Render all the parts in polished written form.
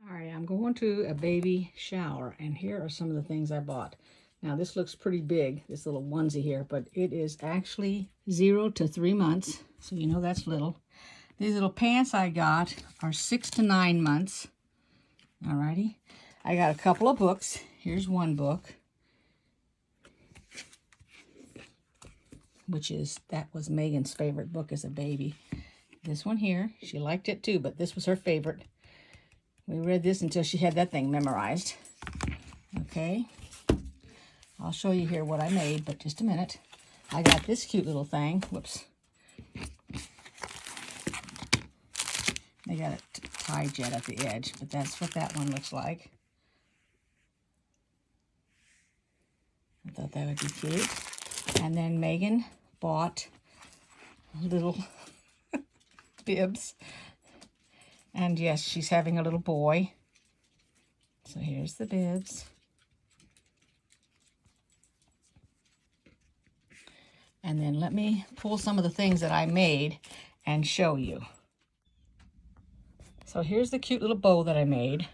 All right, I'm going to a baby shower, and here are some of the things I bought. Now, this looks pretty big, this little onesie here, but it is actually 0 to 3 months, so you know that's little. These little pants I got are 6 to 9 months. All righty. I got a couple of books. Here's one book, that was Megan's favorite book as a baby. This one here, she liked it too, but this was her favorite. We read this until she had that thing memorized. Okay. I'll show you here what I made, but just a minute. I got this cute little thing. Whoops. They got it tied yet at the edge, but that's what that one looks like. I thought that would be cute. And then Megan bought little bibs. And yes, she's having a little boy. So here's the bibs. And then let me pull some of the things that I made and show you. So here's the cute little bow that I made.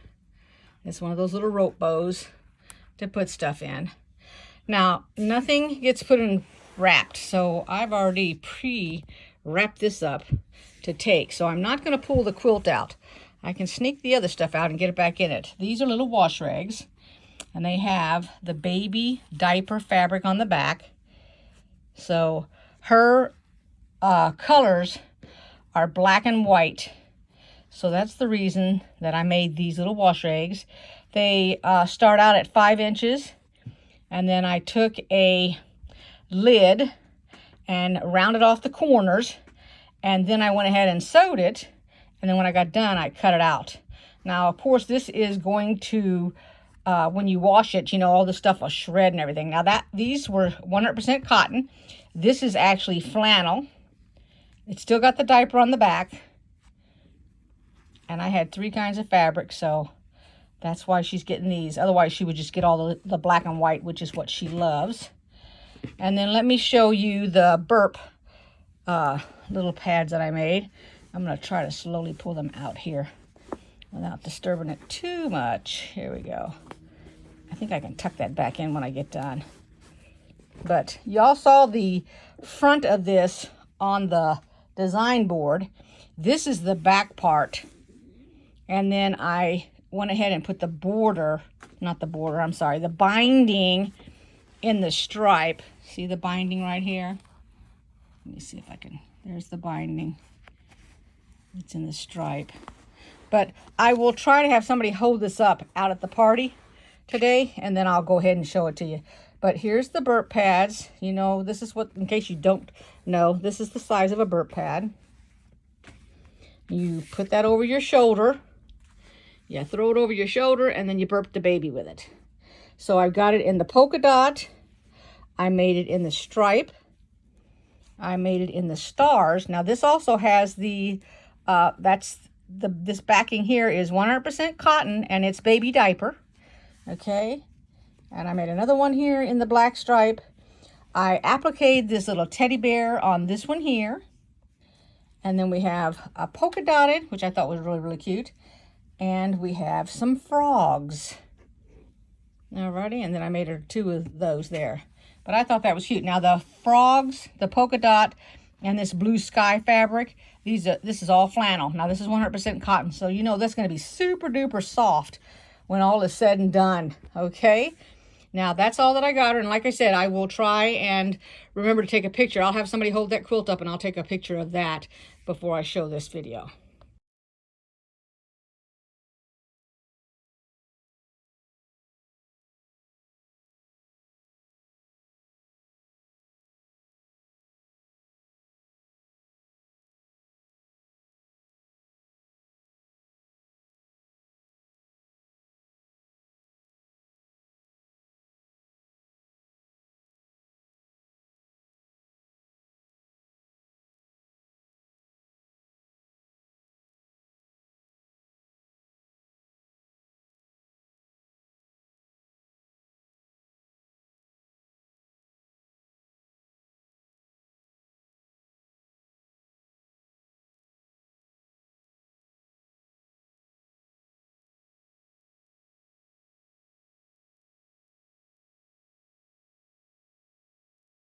It's one of those little rope bows to put stuff in. Now, nothing gets put in wrapped, so I've already pre-wrapped this up to take. So I'm not going to pull the quilt out. I can sneak the other stuff out and get it back in it. These are little wash rags, and they have the baby diaper fabric on the back. So her colors are black and white. So that's the reason that I made these little wash rags. They start out at 5 inches, and then I took a lid and rounded off the corners, and then I went ahead and sewed it, and then when I got done, I cut it out. Now, of course, this is going to, when you wash it, you know, all the stuff will shred and everything. Now, these were 100% cotton. This is actually flannel. It's still got the diaper on the back. And I had 3 kinds of fabric, so that's why she's getting these. Otherwise, she would just get all the black and white, which is what she loves. And then let me show you the burp little pads that I made. I'm going to try to slowly pull them out here without disturbing it too much. Here we go. I think I can tuck that back in when I get done. But y'all saw the front of this on the design board. This is the back part. And then I went ahead and put the the binding in the stripe. See the binding right here? Let me see if I can. There's the binding. It's in the stripe. But I will try to have somebody hold this up out at the party today, and then I'll go ahead and show it to you. But here's the burp pads. You know, this is what, in case you don't know, this is the size of a burp pad. You put that over your shoulder. You throw it over your shoulder, and then you burp the baby with it. So I've got it in the polka dot. I made it in the stripe. I made it in the stars. Now this also has the, this backing here is 100% cotton, and it's baby diaper. Okay. And I made another one here in the black stripe. I appliqued this little teddy bear on this one here. And then we have a polka dotted, which I thought was really, really cute. And we have some frogs. Alrighty, and then I made her 2 of those there. But I thought that was cute. Now the frogs, the polka dot, and this blue sky fabric, this is all flannel. Now this is 100% cotton, so you know that's going to be super duper soft when all is said and done, okay? Now that's all that I got her, and like I said, I will try and remember to take a picture. I'll have somebody hold that quilt up, and I'll take a picture of that before I show this video.